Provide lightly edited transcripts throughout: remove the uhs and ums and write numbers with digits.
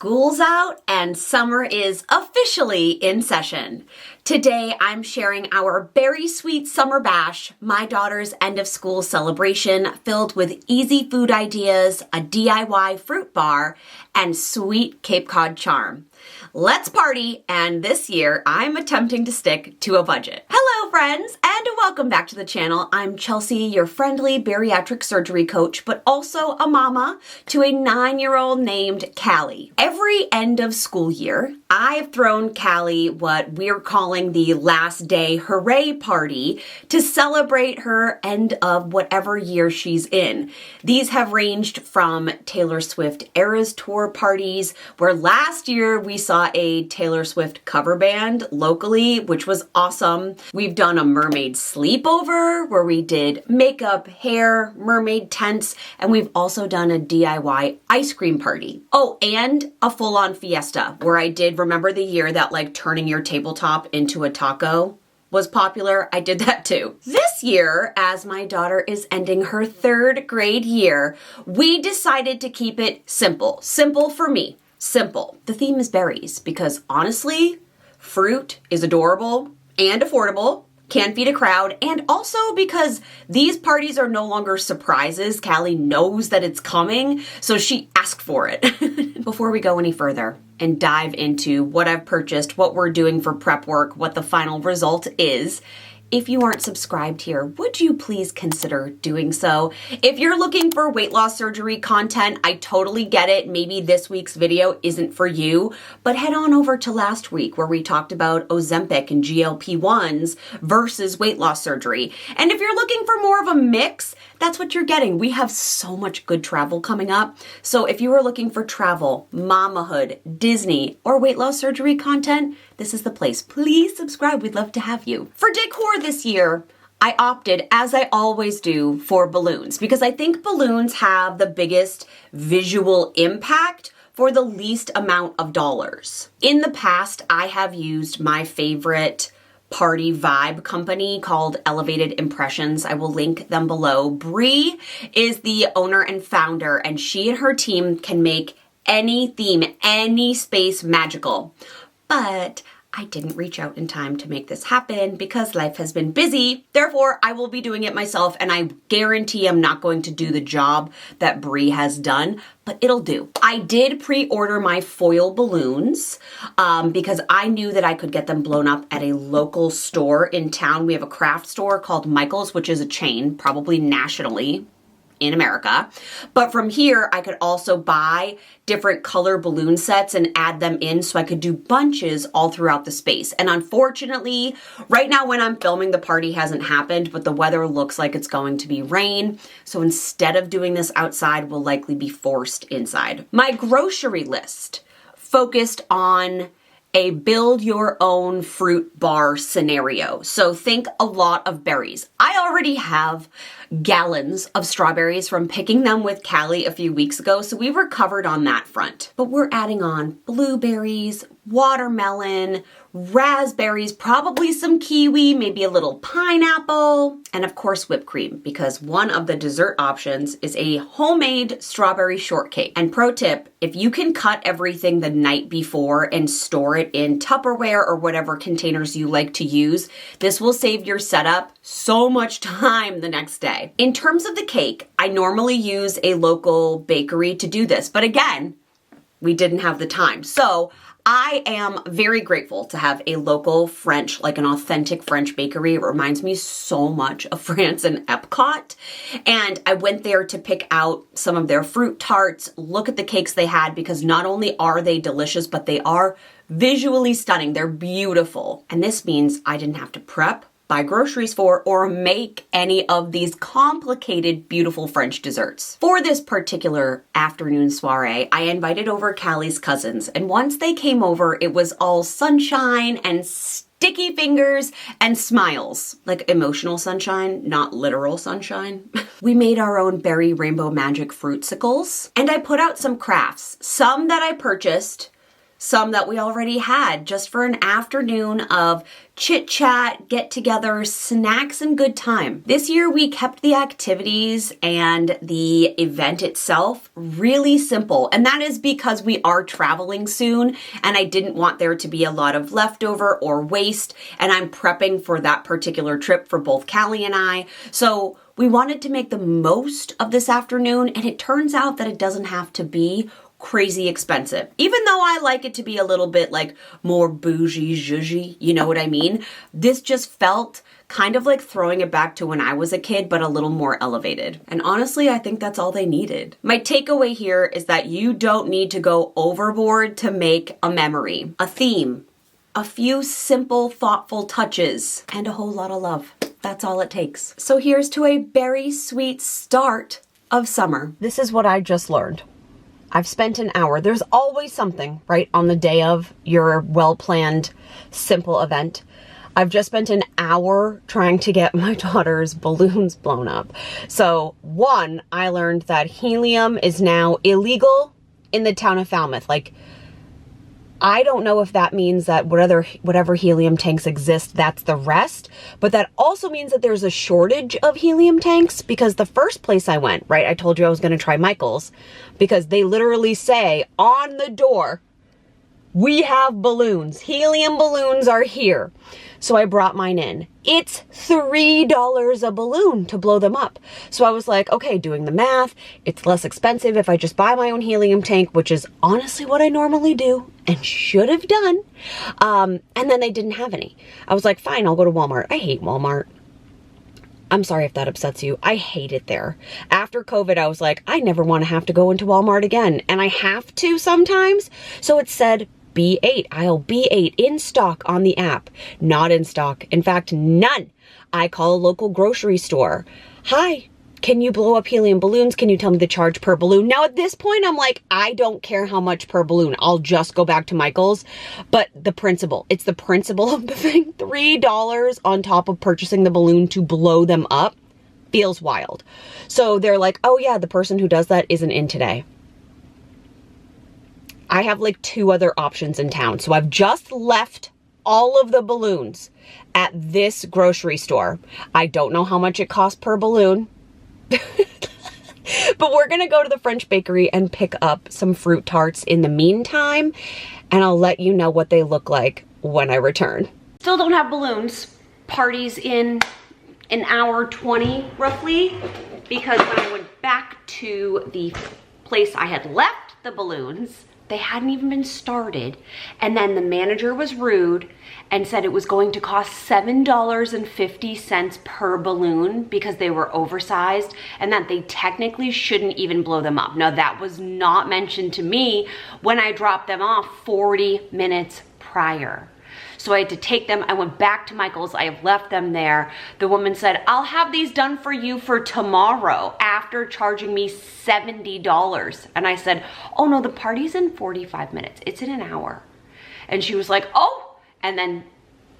School's out and summer is officially in session. Today, I'm sharing our Berry Sweet Summer Bash, my daughter's end of school celebration filled with easy food ideas, a DIY fruit bar, and sweet Cape Cod charm. Let's party, and this year, I'm attempting to stick to a budget. Hello, friends, and welcome back to the channel. I'm Chelsea, your friendly bariatric surgery coach, but also a mama to a 9-year-old named Callie. Every end of school year, I've thrown Callie what we're calling the last day hooray party to celebrate her end of whatever year she's in. These have ranged from Taylor Swift Eras Tour parties, where last year we saw a Taylor Swift cover band locally, which was awesome. We've done a mermaid sleepover where we did makeup, hair, mermaid tents, and we've also done a DIY ice cream party. Oh, and a full-on fiesta where I did remember the year that like turning your tabletop into a taco was popular. I did that too. This year, as my daughter is ending her 3rd grade year, we decided to keep it simple. Simple for me. Simple. The theme is berries because honestly, fruit is adorable and affordable, can feed a crowd, and also because these parties are no longer surprises. Callie knows that it's coming, so she asked for it. Before we go any further and dive into what I've purchased, what we're doing for prep work, what the final result is, if you aren't subscribed here, would you please consider doing so? If you're looking for weight loss surgery content, I totally get it. Maybe this week's video isn't for you, but head on over to last week where we talked about Ozempic and GLP-1s versus weight loss surgery. And if you're looking for more of a mix, that's what you're getting. We have so much good travel coming up. So if you are looking for travel, mamahood, Disney, or weight loss surgery content, this is the place. Please subscribe. We'd love to have you. For decor this year, I opted, as I always do, for balloons because I think balloons have the biggest visual impact for the least amount of dollars. In the past, I have used my favorite party vibe company called Elevated Impressions. I will link them below. Bree is the owner and founder, and she and her team can make any theme, any space magical. But I didn't reach out in time to make this happen because life has been busy. Therefore, I will be doing it myself, and I guarantee I'm not going to do the job that Bree has done, but it'll do. I did pre-order my foil balloons because I knew that I could get them blown up at a local store in town. We have a craft store called Michael's, which is a chain, probably nationally in America. But from here, I could also buy different color balloon sets and add them in so I could do bunches all throughout the space. And unfortunately, right now when I'm filming, the party hasn't happened, but the weather looks like it's going to be rain. So instead of doing this outside, we'll likely be forced inside. My grocery list focused on a build your own fruit bar scenario. So think a lot of berries. I already have gallons of strawberries from picking them with Callie a few weeks ago, so we were covered on that front. But we're adding on blueberries, watermelon, raspberries, probably some kiwi, maybe a little pineapple, and of course whipped cream, because one of the dessert options is a homemade strawberry shortcake. And pro tip, if you can cut everything the night before and store it in Tupperware or whatever containers you like to use, this will save your setup so much time the next day. In terms of the cake, I normally use a local bakery to do this, but again, we didn't have the time. So I am very grateful to have a local French, like an authentic French bakery. It reminds me so much of France and Epcot. And I went there to pick out some of their fruit tarts, look at the cakes they had, because not only are they delicious, but they are visually stunning. They're beautiful. And this means I didn't have to prep, buy groceries for, or make any of these complicated, beautiful French desserts. For this particular afternoon soiree, I invited over Callie's cousins, and once they came over, it was all sunshine and sticky fingers and smiles. Like emotional sunshine, not literal sunshine. We made our own berry rainbow magic fruitsicles, and I put out some crafts, some that I purchased, some that we already had, just for an afternoon of chit chat, get together, snacks, and good time. This year we kept the activities and the event itself really simple, and that is because we are traveling soon and I didn't want there to be a lot of leftover or waste, and I'm prepping for that particular trip for both Callie and I. So we wanted to make the most of this afternoon, and it turns out that it doesn't have to be crazy expensive. Even though I like it to be a little bit like more bougie, zhuzhy, you know what I mean? This just felt kind of like throwing it back to when I was a kid, but a little more elevated. And honestly, I think that's all they needed. My takeaway here is that you don't need to go overboard to make a memory, a theme, a few simple, thoughtful touches, and a whole lot of love. That's all it takes. So here's to a very sweet start of summer. This is what I just learned. I've spent an hour. There's always something, right, on the day of your well-planned, simple event. I've just spent an hour trying to get my daughter's balloons blown up. So, one, I learned that helium is now illegal in the town of Falmouth. Like, I don't know if that means that whatever helium tanks exist, that's the rest. But that also means that there's a shortage of helium tanks, because the first place I went, right, I told you I was going to try Michael's, because they literally say on the door, we have balloons. Helium balloons are here. So I brought mine in. It's $3 a balloon to blow them up. So I was like, okay, doing the math, it's less expensive if I just buy my own helium tank, which is honestly what I normally do and should have done. And then they didn't have any. I was like, fine, I'll go to Walmart. I hate Walmart. I'm sorry if that upsets you. I hate it there. After COVID, I was like, I never want to have to go into Walmart again. And I have to sometimes. So it said B8, aisle B8 in stock on the app. Not in stock. In fact, none. I call a local grocery store. Hi, can you blow up helium balloons? Can you tell me the charge per balloon? Now at this point, I'm like, I don't care how much per balloon. I'll just go back to Michael's. But the principle, it's the principle of the thing. $3 on top of purchasing the balloon to blow them up feels wild. So they're like, oh yeah, the person who does that isn't in today. I have like 2 other options in town. So I've just left all of the balloons at this grocery store. I don't know how much it costs per balloon. But we're gonna go to the French bakery and pick up some fruit tarts in the meantime, and I'll let you know what they look like when I return. Still don't have balloons. Party's in an hour 20 roughly, because when I went back to the place I had left the balloons, they hadn't even been started. And then the manager was rude and said it was going to cost $7.50 per balloon because they were oversized, and that they technically shouldn't even blow them up. Now that was not mentioned to me when I dropped them off 40 minutes prior. So I had to take them. I went back to Michael's. I have left them there. The woman said, I'll have these done for you for tomorrow, after charging me $70. And I said, oh no, the party's in 45 minutes. It's in an hour. And she was like, oh, and then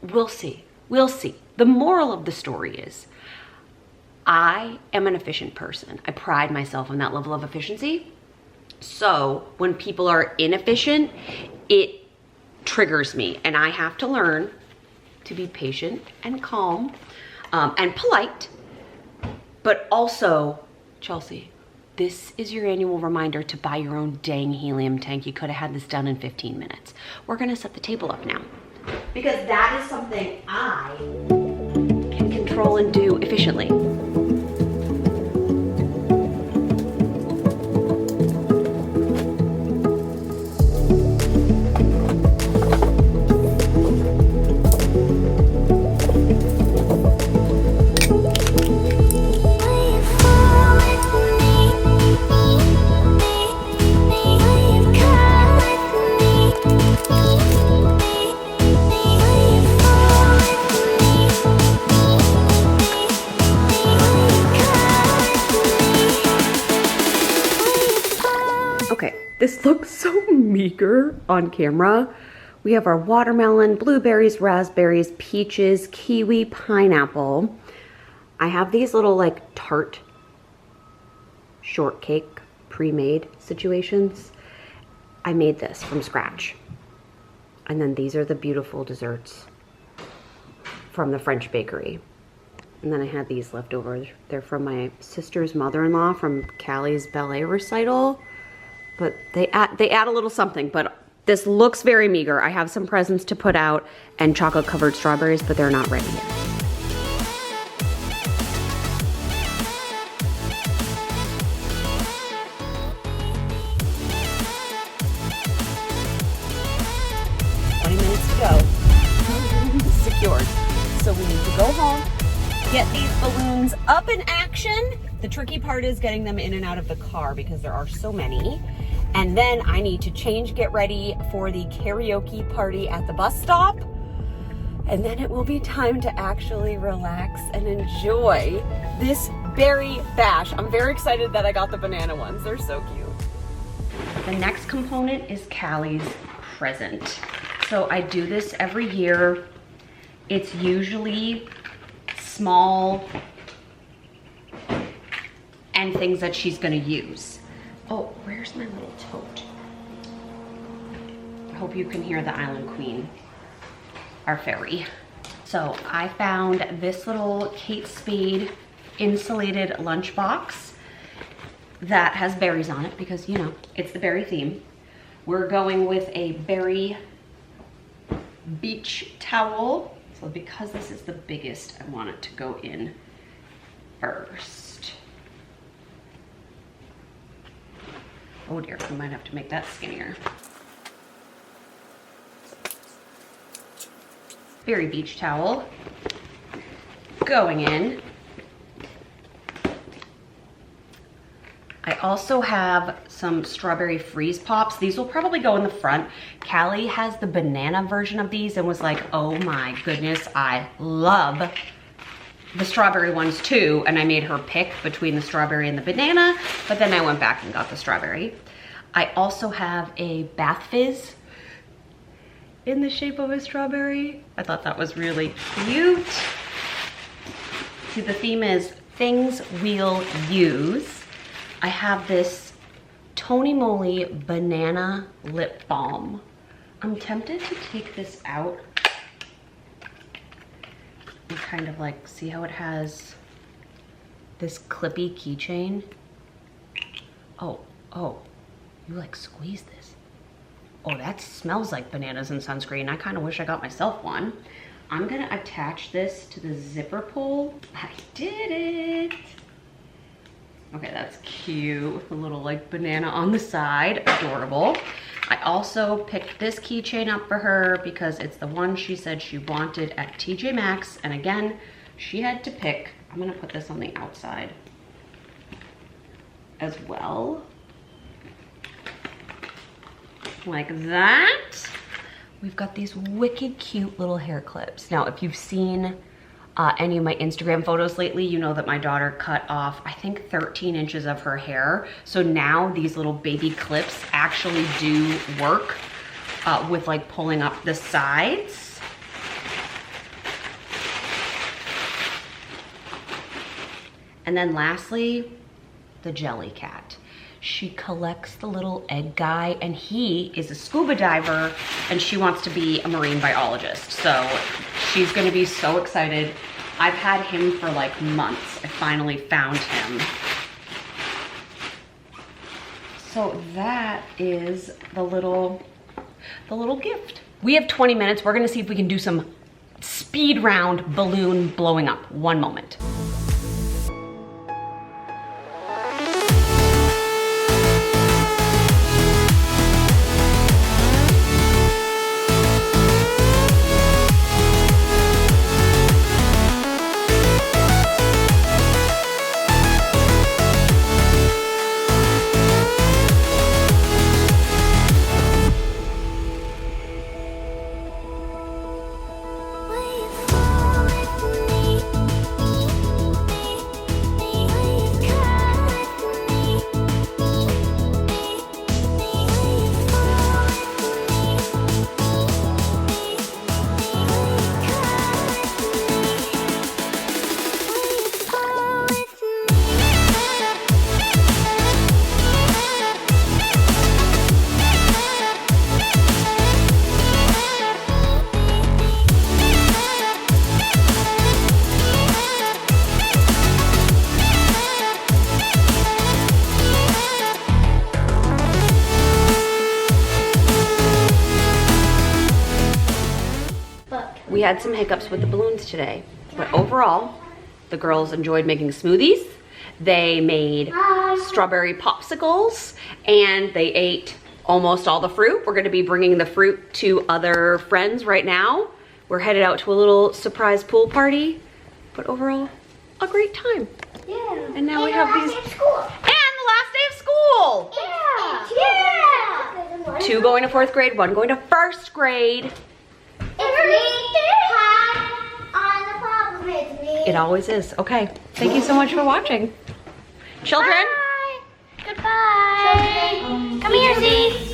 we'll see. We'll see. The moral of the story is, I am an efficient person. I pride myself on that level of efficiency. So when people are inefficient, it triggers me, and I have to learn to be patient and calm and polite. But also, Chelsea, this is your annual reminder to buy your own dang helium tank. You could have had this done in 15 minutes. We're gonna set the table up now, because that is something I can control and do efficiently. This looks so meager on camera. We have our watermelon, blueberries, raspberries, peaches, kiwi, pineapple. I have these little like tart shortcake pre-made situations. I made this from scratch. And then these are the beautiful desserts from the French bakery. And then I had these left over. They're from my sister's mother-in-law from Callie's ballet recital. But they add a little something, but this looks very meager. I have some presents to put out and chocolate covered strawberries, but they're not ready yet. Secured. So we need to go home, get these balloons up in action. The tricky part is getting them in and out of the car because there are so many. And then I need to change, get ready for the karaoke party at the bus stop. And then it will be time to actually relax and enjoy this berry bash. I'm very excited that I got the banana ones. They're so cute. The next component is Callie's present. So I do this every year. It's usually small and things that she's gonna use. Oh, where's my little tote? I hope you can hear the Island Queen, our ferry. So I found this little Kate Spade insulated lunchbox that has berries on it because, you know, it's the berry theme. We're going with a berry beach towel. So because this is the biggest, I want it to go in first. Oh dear, we might have to make that skinnier. Berry beach towel going in. I also have some strawberry freeze pops. These will probably go in the front. Callie has the banana version of these and was like, oh my goodness, I love the strawberry ones too. And I made her pick between the strawberry and the banana, but then I went back and got the strawberry. I also have a bath fizz in the shape of a strawberry. I thought that was really cute. See, the theme is things we'll use. I have this Tony Moly banana lip balm. I'm tempted to take this out and kind of like see how it has this clippy keychain. Oh, you like squeeze this. Oh, that smells like bananas and sunscreen. I kind of wish I got myself one. I'm gonna attach this to the zipper pull. I did it. Okay, that's cute with a little like banana on the side, adorable. I also picked this keychain up for her because it's the one she said she wanted at TJ Maxx. And again, she had to pick. I'm gonna put this on the outside as well. Like that. We've got these wicked cute little hair clips. Now, if you've seen any of my Instagram photos lately, you know that my daughter cut off, I think 13 inches of her hair. So now these little baby clips actually do work with like pulling up the sides. And then lastly, the jelly cat. She collects the little egg guy and he is a scuba diver and she wants to be a marine biologist. So she's gonna be so excited. I've had him for like months. I finally found him. So that is the little gift. We have 20 minutes. We're gonna see if we can do some speed round balloon blowing up. One moment. we had some hiccups with the balloons today, but overall, the girls enjoyed making smoothies. They made strawberry popsicles, and they ate almost all the fruit. We're gonna be bringing the fruit to other friends right now. We're headed out to a little surprise pool party, but overall, a great time. Yeah. And now we have these. And the last day of school. Yeah. 2 going to 4th grade, 1 going to 1st grade. It always is. Okay, thank you so much for watching. Children. Bye. Goodbye. Come here, Z.